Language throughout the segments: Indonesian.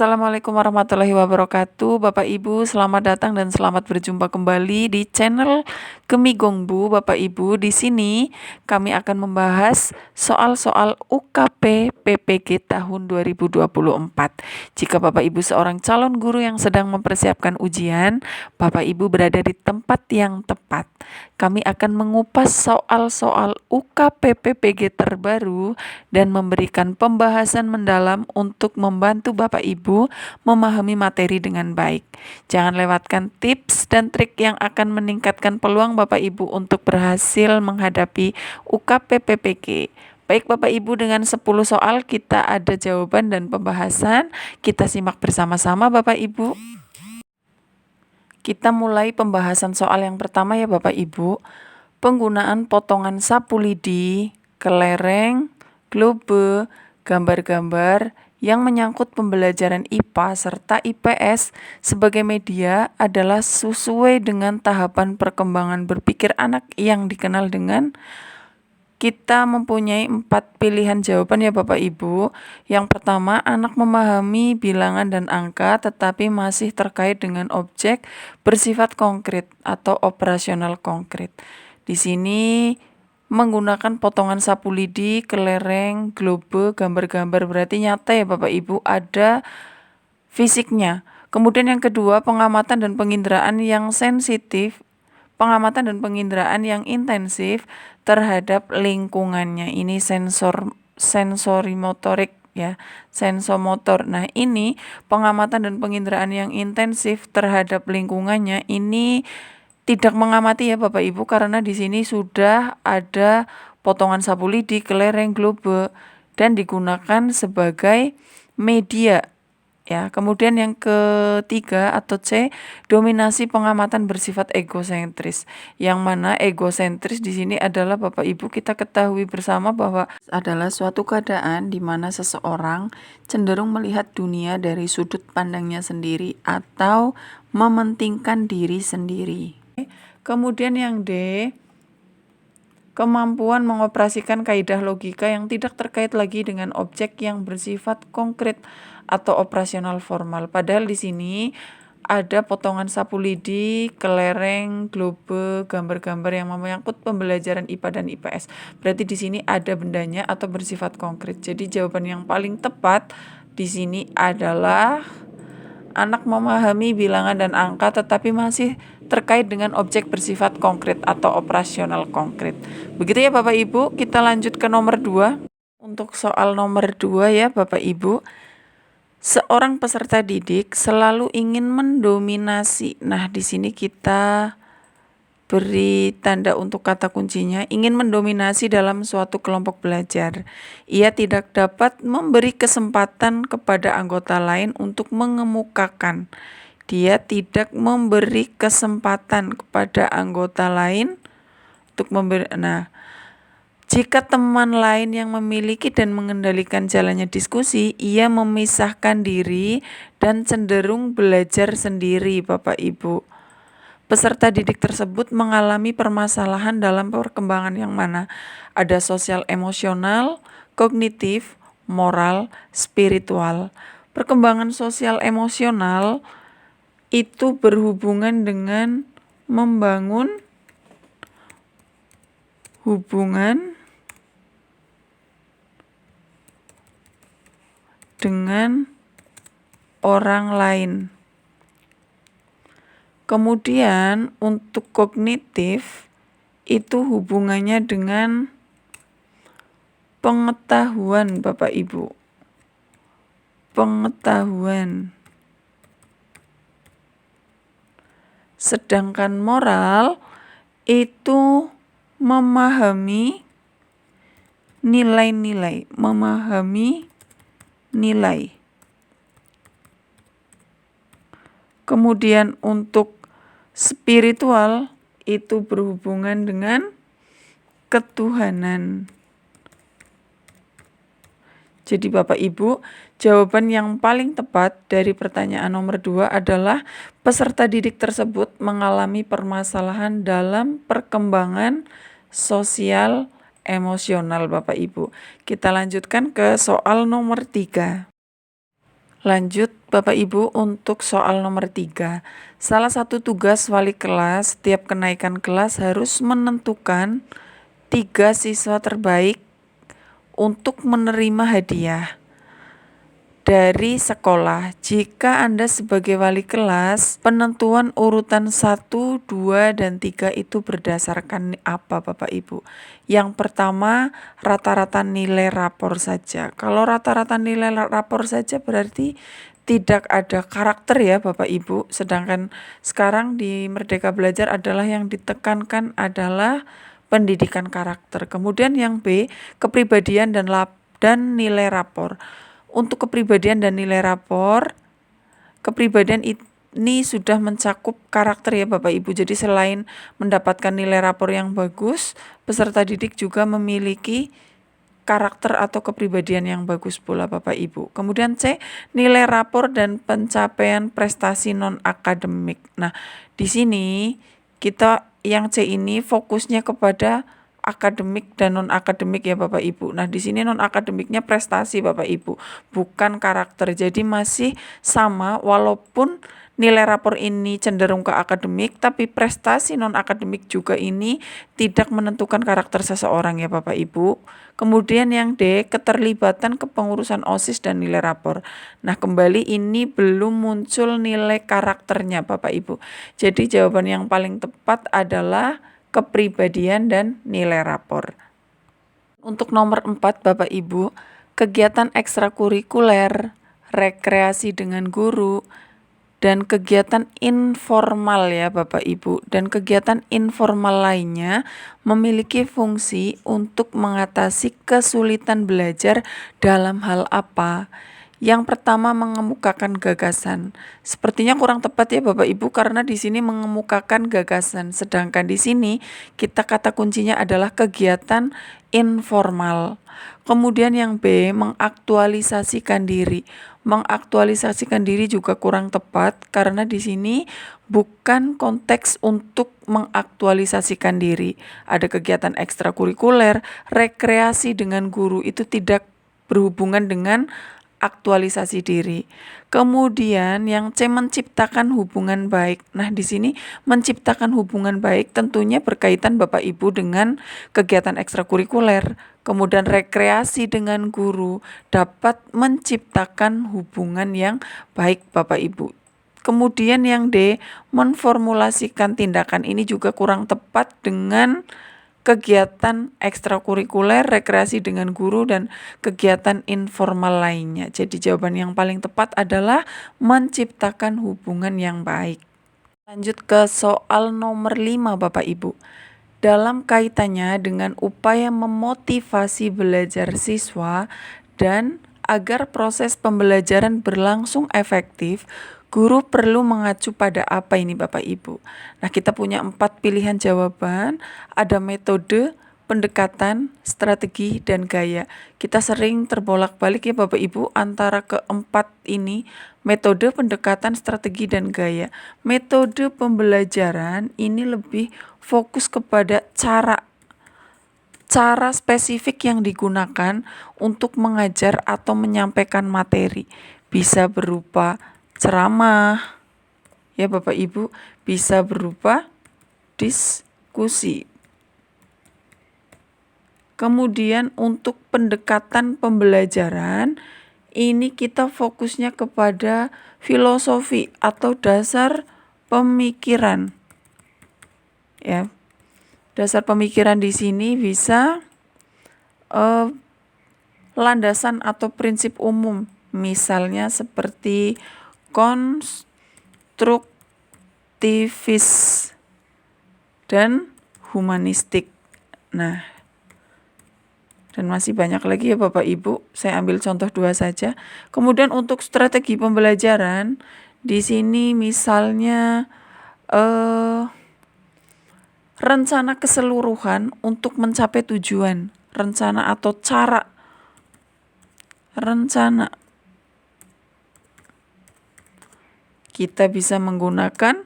Assalamualaikum warahmatullahi wabarakatuh. Bapak Ibu, selamat datang dan selamat berjumpa kembali di channel Gemigongbu. Bapak Ibu, di sini kami akan membahas soal-soal UKP PPG tahun 2024. Jika Bapak Ibu seorang calon guru yang sedang mempersiapkan ujian, Bapak Ibu berada di tempat yang tepat. Kami akan mengupas soal-soal UKP PPG terbaru dan memberikan pembahasan mendalam untuk membantu Bapak Ibu memahami materi dengan baik. Jangan lewatkan tips dan trik yang akan meningkatkan peluang Bapak Ibu untuk berhasil menghadapi UKP PPG. Baik Bapak Ibu, dengan 10 soal kita ada jawaban dan pembahasan. Kita simak bersama-sama Bapak Ibu. Kita mulai pembahasan soal yang pertama ya Bapak Ibu. Penggunaan potongan sapu lidi, kelereng, globe, gambar-gambar yang menyangkut pembelajaran IPA serta IPS sebagai media adalah sesuai dengan tahapan perkembangan berpikir anak yang dikenal dengan. Kita mempunyai 4 pilihan jawaban ya Bapak Ibu. Yang pertama, anak memahami bilangan dan angka tetapi masih terkait dengan objek bersifat konkret atau operasional konkret. Di sini menggunakan potongan sapu lidi, kelereng, globe, gambar-gambar, berarti nyata ya Bapak Ibu, ada fisiknya. Kemudian yang kedua, pengamatan dan penginderaan yang sensitif, pengamatan dan penginderaan yang intensif terhadap lingkungannya. Ini sensorimotorik ya, sensomotor. Nah, ini pengamatan dan penginderaan yang intensif terhadap lingkungannya ini tidak mengamati ya Bapak Ibu, karena di sini sudah ada potongan sapu lidi, kelereng, globe dan digunakan sebagai media ya. Kemudian yang ketiga atau C, dominasi pengamatan bersifat egosentris. Yang mana egosentris di sini adalah Bapak Ibu, kita ketahui bersama bahwa adalah suatu keadaan di mana seseorang cenderung melihat dunia dari sudut pandangnya sendiri atau mementingkan diri sendiri. Kemudian yang D, kemampuan mengoperasikan kaidah logika yang tidak terkait lagi dengan objek yang bersifat konkret atau operasional formal. Padahal di sini ada potongan sapu lidi, kelereng, globe, gambar-gambar yang menyangkut pembelajaran IPA dan IPS. Berarti di sini ada bendanya atau bersifat konkret. Jadi jawaban yang paling tepat di sini adalah anak memahami bilangan dan angka tetapi masih terkait dengan objek bersifat konkret atau operasional konkret. Begitu ya Bapak Ibu, kita lanjut ke nomor 2. Untuk soal nomor 2 ya Bapak Ibu, seorang peserta didik selalu ingin mendominasi. Nah, di sini kita beri tanda untuk kata kuncinya, ingin mendominasi dalam suatu kelompok belajar. Ia tidak dapat memberi kesempatan kepada anggota lain untuk mengemukakan. Dia tidak memberi kesempatan kepada anggota lain untuk memberi. Nah, jika teman lain yang memiliki dan mengendalikan jalannya diskusi, ia memisahkan diri dan cenderung belajar sendiri, Bapak Ibu. Peserta didik tersebut mengalami permasalahan dalam perkembangan yang mana ada sosial emosional, kognitif, moral, spiritual. Perkembangan sosial emosional itu berhubungan dengan membangun hubungan dengan orang lain. Kemudian untuk kognitif itu hubungannya dengan pengetahuan Bapak Ibu. Pengetahuan. Sedangkan moral itu memahami nilai-nilai, memahami nilai. Kemudian untuk spiritual itu berhubungan dengan ketuhanan. Jadi Bapak Ibu, jawaban yang paling tepat dari pertanyaan nomor 2 adalah peserta didik tersebut mengalami permasalahan dalam perkembangan sosial emosional Bapak Ibu. Kita lanjutkan ke soal nomor 3. Lanjut Bapak Ibu untuk soal nomor 3. Salah satu tugas wali kelas setiap kenaikan kelas harus menentukan 3 siswa terbaik untuk menerima hadiah dari sekolah. Jika Anda sebagai wali kelas, penentuan urutan 1, 2, dan 3 itu berdasarkan apa Bapak Ibu? Yang pertama, rata-rata nilai rapor saja. Kalau rata-rata nilai rapor saja berarti tidak ada karakter ya Bapak Ibu. Sedangkan sekarang di Merdeka Belajar adalah yang ditekankan adalah pendidikan karakter. Kemudian yang B, kepribadian dan nilai rapor. Untuk kepribadian dan nilai rapor, kepribadian ini sudah mencakup karakter ya Bapak Ibu. Jadi selain mendapatkan nilai rapor yang bagus, peserta didik juga memiliki karakter atau kepribadian yang bagus pula Bapak Ibu. Kemudian C, nilai rapor dan pencapaian prestasi non-akademik. Nah, di sini kita yang C ini fokusnya kepada akademik dan non-akademik ya Bapak Ibu. Nah, di sini non-akademiknya prestasi Bapak Ibu, bukan karakter. Jadi masih sama walaupun nilai rapor ini cenderung ke akademik, tapi prestasi non-akademik juga ini tidak menentukan karakter seseorang ya Bapak Ibu. Kemudian yang D, keterlibatan kepengurusan OSIS dan nilai rapor. Nah, kembali ini belum muncul nilai karakternya Bapak Ibu. Jadi jawaban yang paling tepat adalah kepribadian dan nilai rapor. Untuk nomor 4 Bapak Ibu, kegiatan ekstrakurikuler, rekreasi dengan guru, dan kegiatan informal ya Bapak Ibu, dan kegiatan informal lainnya memiliki fungsi untuk mengatasi kesulitan belajar dalam hal apa? Yang pertama, mengemukakan gagasan. Sepertinya kurang tepat ya Bapak Ibu karena di sini mengemukakan gagasan, sedangkan di sini kita kata kuncinya adalah kegiatan informal. Kemudian yang B, mengaktualisasikan diri. Mengaktualisasikan diri juga kurang tepat karena di sini bukan konteks untuk mengaktualisasikan diri. Ada kegiatan ekstrakurikuler, rekreasi dengan guru itu tidak berhubungan dengan aktualisasi diri. Kemudian yang C, menciptakan hubungan baik. Nah, di sini menciptakan hubungan baik tentunya berkaitan Bapak Ibu dengan kegiatan ekstrakurikuler. Kemudian rekreasi dengan guru dapat menciptakan hubungan yang baik Bapak Ibu. Kemudian yang D, menformulasikan tindakan, ini juga kurang tepat dengan kegiatan ekstrakurikuler, rekreasi dengan guru, dan kegiatan informal lainnya. Jadi jawaban yang paling tepat adalah menciptakan hubungan yang baik. Lanjut ke soal nomor 5 Bapak Ibu. Dalam kaitannya dengan upaya memotivasi belajar siswa dan agar proses pembelajaran berlangsung efektif, guru perlu mengacu pada apa ini Bapak Ibu? Nah, kita punya 4 pilihan jawaban, ada metode, pendekatan, strategi, dan gaya. Kita sering terbolak-balik ya Bapak Ibu antara keempat ini, metode, pendekatan, strategi, dan gaya. Metode pembelajaran ini lebih fokus kepada cara spesifik yang digunakan untuk mengajar atau menyampaikan materi. Bisa berupa ceramah, ya Bapak Ibu, bisa berupa diskusi. Kemudian untuk pendekatan pembelajaran, ini kita fokusnya kepada filosofi atau dasar pemikiran. Ya, dasar pemikiran di sini bisa landasan atau prinsip umum, misalnya seperti konstruktivis dan humanistik. Nah, dan masih banyak lagi ya Bapak Ibu, saya ambil contoh 2 saja. Kemudian untuk strategi pembelajaran, di sini misalnya rencana keseluruhan untuk mencapai tujuan, rencana atau cara, rencana. Kita bisa menggunakan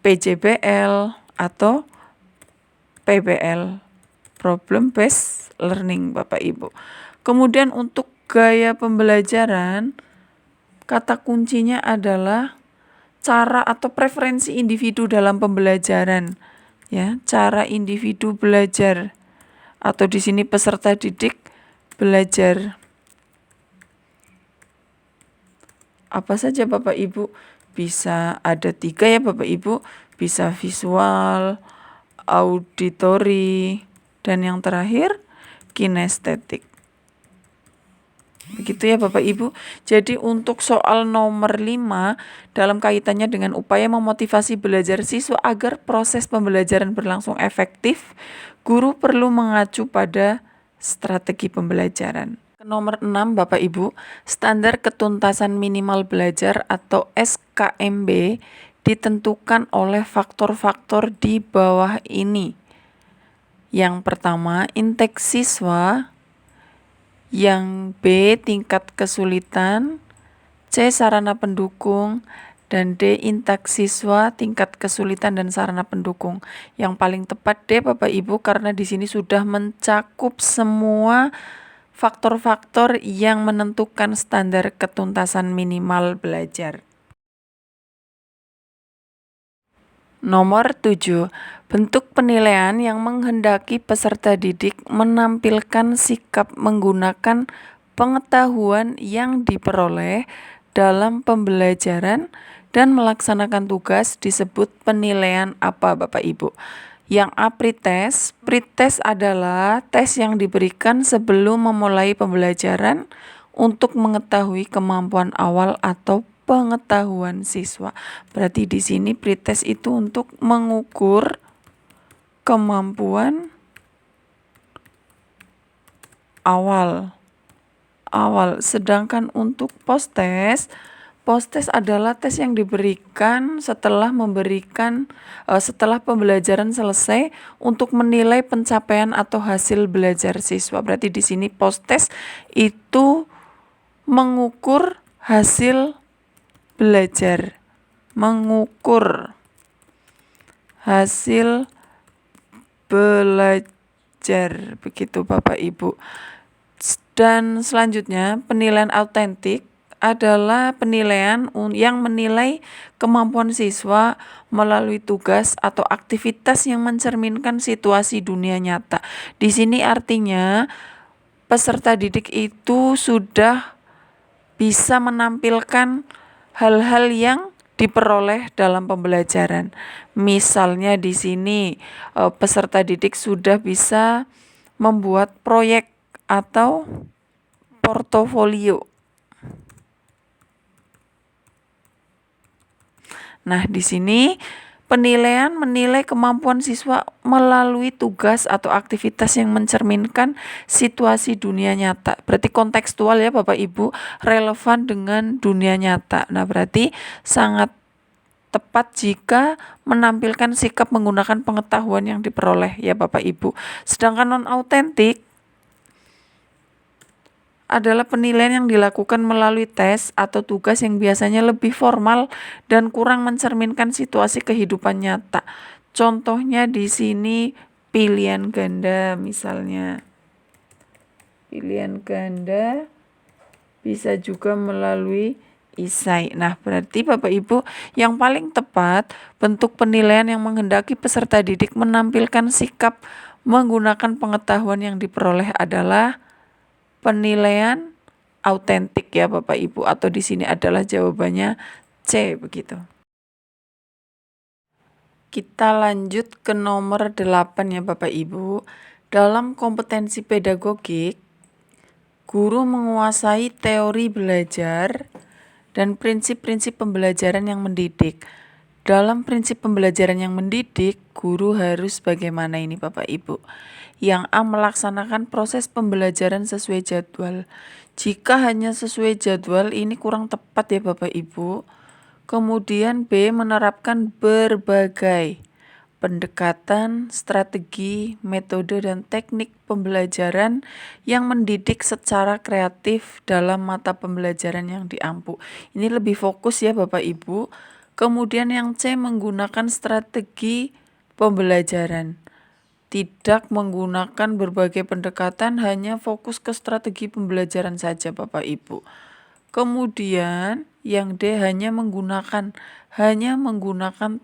PJBL atau PBL, Problem Based Learning Bapak Ibu. Kemudian untuk gaya pembelajaran, kata kuncinya adalah cara atau preferensi individu dalam pembelajaran. Ya, cara individu belajar atau di sini peserta didik belajar. Apa saja Bapak Ibu? Bisa ada 3 ya Bapak Ibu, bisa visual, auditori, dan yang terakhir kinestetik. Begitu ya Bapak Ibu. Jadi untuk soal nomor 5 dalam kaitannya dengan upaya memotivasi belajar siswa agar proses pembelajaran berlangsung efektif, guru perlu mengacu pada strategi pembelajaran. Nomor 6 Bapak Ibu, standar ketuntasan minimal belajar atau SKMB ditentukan oleh faktor-faktor di bawah ini. Yang pertama, intake siswa. Yang B, tingkat kesulitan. C, sarana pendukung. Dan D, intake siswa, tingkat kesulitan dan sarana pendukung. Yang paling tepat D Bapak Ibu, karena di sini sudah mencakup semua faktor-faktor yang menentukan standar ketuntasan minimal belajar. Nomor 7. Bentuk penilaian yang menghendaki peserta didik menampilkan sikap menggunakan pengetahuan yang diperoleh dalam pembelajaran dan melaksanakan tugas disebut penilaian apa Bapak Ibu? Yang A, pretest. Pretest adalah tes yang diberikan sebelum memulai pembelajaran untuk mengetahui kemampuan awal atau pengetahuan siswa. Berarti di sini pretest itu untuk mengukur kemampuan awal. Sedangkan untuk post-test adalah tes yang diberikan setelah setelah pembelajaran selesai untuk menilai pencapaian atau hasil belajar siswa. Berarti di sini post-test itu mengukur hasil belajar, mengukur hasil belajar, begitu Bapak Ibu. Dan selanjutnya penilaian autentik adalah penilaian yang menilai kemampuan siswa melalui tugas atau aktivitas yang mencerminkan situasi dunia nyata. Di sini artinya peserta didik itu sudah bisa menampilkan hal-hal yang diperoleh dalam pembelajaran. Misalnya di sini peserta didik sudah bisa membuat proyek atau portofolio. Nah, di sini penilaian menilai kemampuan siswa melalui tugas atau aktivitas yang mencerminkan situasi dunia nyata. Berarti kontekstual ya Bapak Ibu, relevan dengan dunia nyata. Nah, berarti sangat tepat jika menampilkan sikap menggunakan pengetahuan yang diperoleh ya Bapak Ibu. Sedangkan non-autentik adalah penilaian yang dilakukan melalui tes atau tugas yang biasanya lebih formal dan kurang mencerminkan situasi kehidupan nyata. Contohnya di sini pilihan ganda misalnya. Pilihan ganda bisa juga melalui isai. Nah, berarti Bapak Ibu yang paling tepat bentuk penilaian yang menghendaki peserta didik menampilkan sikap menggunakan pengetahuan yang diperoleh adalah penilaian autentik ya Bapak Ibu, atau di sini adalah jawabannya C begitu. Kita lanjut ke nomor 8 ya Bapak Ibu. Dalam kompetensi pedagogik, guru menguasai teori belajar dan prinsip-prinsip pembelajaran yang mendidik. Dalam prinsip pembelajaran yang mendidik, guru harus bagaimana ini Bapak Ibu? Yang A, melaksanakan proses pembelajaran sesuai jadwal. Jika hanya sesuai jadwal ini kurang tepat ya Bapak Ibu. Kemudian B, menerapkan berbagai pendekatan, strategi, metode, dan teknik pembelajaran yang mendidik secara kreatif dalam mata pembelajaran yang diampu. Ini lebih fokus ya Bapak Ibu. Kemudian yang C, menggunakan strategi pembelajaran. Tidak menggunakan berbagai pendekatan, hanya fokus ke strategi pembelajaran saja Bapak Ibu. Kemudian Yang D hanya menggunakan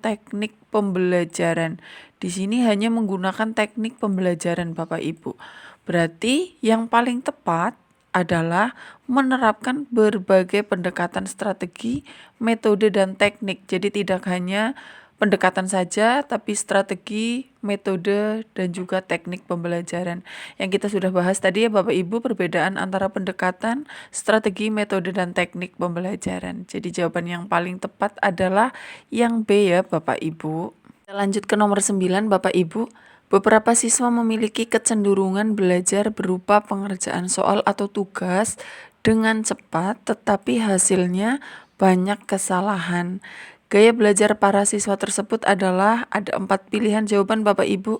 teknik pembelajaran. Di sini hanya menggunakan teknik pembelajaran Bapak Ibu. Berarti yang paling tepat adalah menerapkan berbagai pendekatan strategi, metode, dan teknik. Jadi tidak hanya pendekatan saja, tapi strategi, metode, dan juga teknik pembelajaran. Yang kita sudah bahas tadi ya Bapak Ibu, perbedaan antara pendekatan, strategi, metode, dan teknik pembelajaran. Jadi jawaban yang paling tepat adalah yang B ya Bapak Ibu. Kita lanjut ke nomor 9 Bapak Ibu. Beberapa siswa memiliki kecenderungan belajar berupa pengerjaan soal atau tugas dengan cepat, tetapi hasilnya banyak kesalahan. Gaya belajar para siswa tersebut adalah ada 4 pilihan jawaban Bapak Ibu.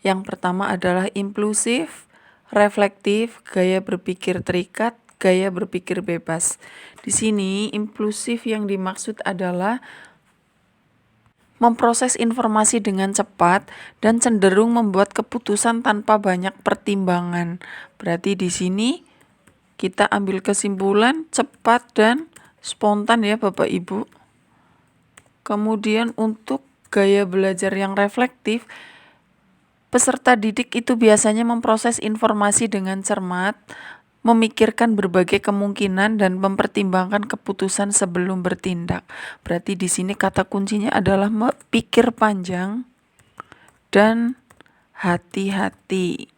Yang pertama adalah impulsif, reflektif, gaya berpikir terikat, gaya berpikir bebas. Di sini impulsif yang dimaksud adalah memproses informasi dengan cepat dan cenderung membuat keputusan tanpa banyak pertimbangan. Berarti di sini kita ambil kesimpulan cepat dan spontan ya Bapak Ibu. Kemudian untuk gaya belajar yang reflektif, peserta didik itu biasanya memproses informasi dengan cermat, memikirkan berbagai kemungkinan dan mempertimbangkan keputusan sebelum bertindak. Berarti di sini kata kuncinya adalah pikir panjang dan hati-hati.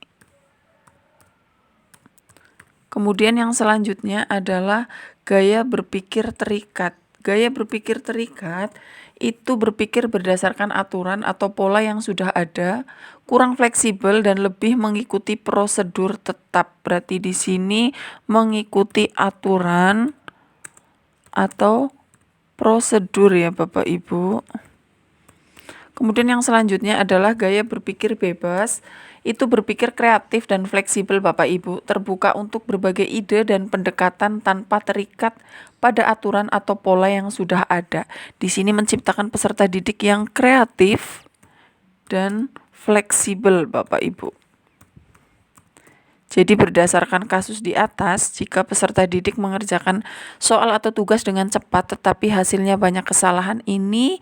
Kemudian yang selanjutnya adalah gaya berpikir terikat. Gaya berpikir terikat itu berpikir berdasarkan aturan atau pola yang sudah ada, kurang fleksibel dan lebih mengikuti prosedur tetap. Berarti di sini mengikuti aturan atau prosedur ya Bapak Ibu. Kemudian yang selanjutnya adalah gaya berpikir bebas. Itu berpikir kreatif dan fleksibel Bapak Ibu, terbuka untuk berbagai ide dan pendekatan tanpa terikat pada aturan atau pola yang sudah ada. Di sini menciptakan peserta didik yang kreatif dan fleksibel Bapak Ibu. Jadi berdasarkan kasus di atas, jika peserta didik mengerjakan soal atau tugas dengan cepat tetapi hasilnya banyak kesalahan, ini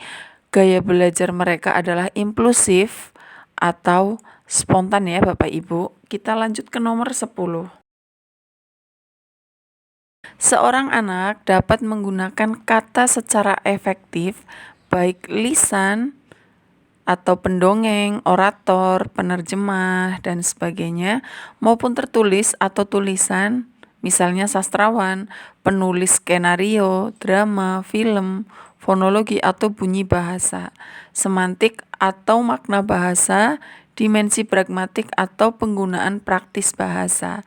gaya belajar mereka adalah impulsif atau spontan ya Bapak Ibu. Kita lanjut ke nomor 10. Seorang anak dapat menggunakan kata secara efektif, baik lisan atau pendongeng, orator, penerjemah, dan sebagainya, maupun tertulis atau tulisan, misalnya sastrawan, penulis skenario, drama, film, fonologi atau bunyi bahasa, semantik atau makna bahasa, dimensi pragmatik atau penggunaan praktis bahasa.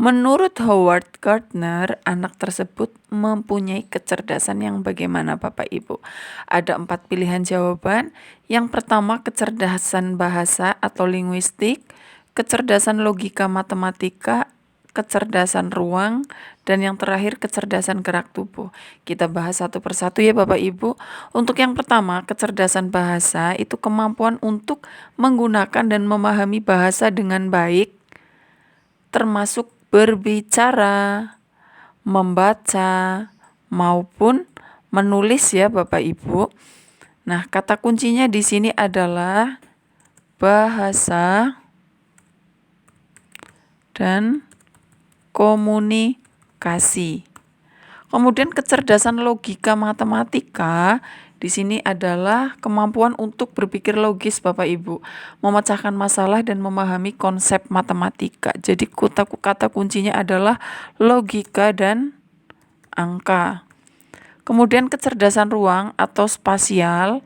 Menurut Howard Gardner, anak tersebut mempunyai kecerdasan yang bagaimana Bapak Ibu? Ada 4 pilihan jawaban. Yang pertama kecerdasan bahasa atau linguistik, kecerdasan logika matematika, kecerdasan ruang, dan yang terakhir kecerdasan gerak tubuh. Kita bahas satu persatu ya Bapak Ibu. Untuk yang pertama, kecerdasan bahasa itu kemampuan untuk menggunakan dan memahami bahasa dengan baik, termasuk berbicara, membaca, maupun menulis ya Bapak Ibu. Nah, kata kuncinya di sini adalah bahasa dan komunikasi. Kemudian kecerdasan logika matematika di sini adalah kemampuan untuk berpikir logis Bapak Ibu, memecahkan masalah dan memahami konsep matematika. Jadi kata kuncinya adalah logika dan angka. Kemudian kecerdasan ruang atau spasial,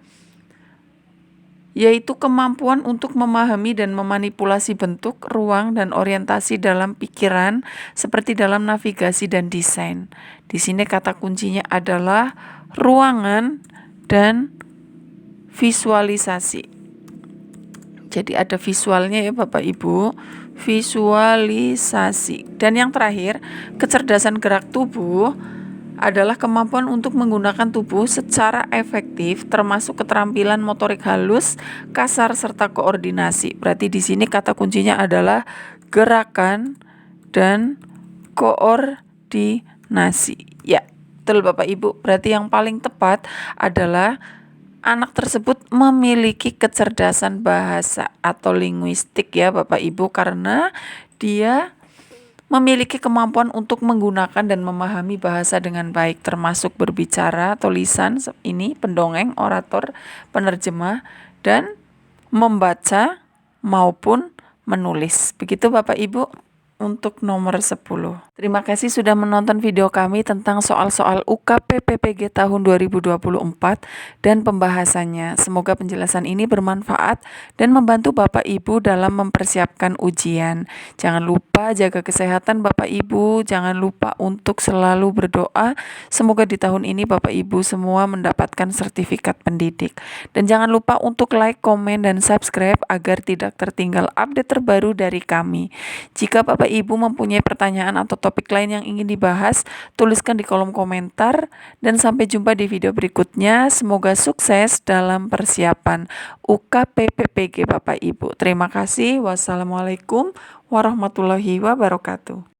yaitu kemampuan untuk memahami dan memanipulasi bentuk, ruang, dan orientasi dalam pikiran seperti dalam navigasi dan desain. Di sini kata kuncinya adalah ruangan dan visualisasi. Jadi ada visualnya ya Bapak Ibu, visualisasi. Dan yang terakhir, kecerdasan gerak tubuh adalah kemampuan untuk menggunakan tubuh secara efektif, termasuk keterampilan motorik halus, kasar, serta koordinasi. Berarti di sini kata kuncinya adalah gerakan dan koordinasi. Ya, Betul Bapak Ibu, berarti yang paling tepat adalah anak tersebut memiliki kecerdasan bahasa atau linguistik ya Bapak Ibu, karena dia memiliki kemampuan untuk menggunakan dan memahami bahasa dengan baik, termasuk berbicara atau lisan, ini pendongeng, orator, penerjemah, dan membaca maupun menulis. Begitu Bapak Ibu untuk nomor 10. Terima kasih sudah menonton video kami tentang soal-soal UKP PPG tahun 2024 dan pembahasannya. Semoga penjelasan ini bermanfaat dan membantu Bapak Ibu dalam mempersiapkan ujian. Jangan lupa jaga kesehatan Bapak Ibu, jangan lupa untuk selalu berdoa. Semoga di tahun ini Bapak Ibu semua mendapatkan sertifikat pendidik. Dan jangan lupa untuk like, komen, dan subscribe agar tidak tertinggal update terbaru dari kami. Jika Bapak Ibu mempunyai pertanyaan atau topik lain yang ingin dibahas, tuliskan di kolom komentar, dan sampai jumpa di video berikutnya. Semoga sukses dalam persiapan UKP PPG Bapak Ibu. Terima kasih. Wassalamualaikum warahmatullahi wabarakatuh.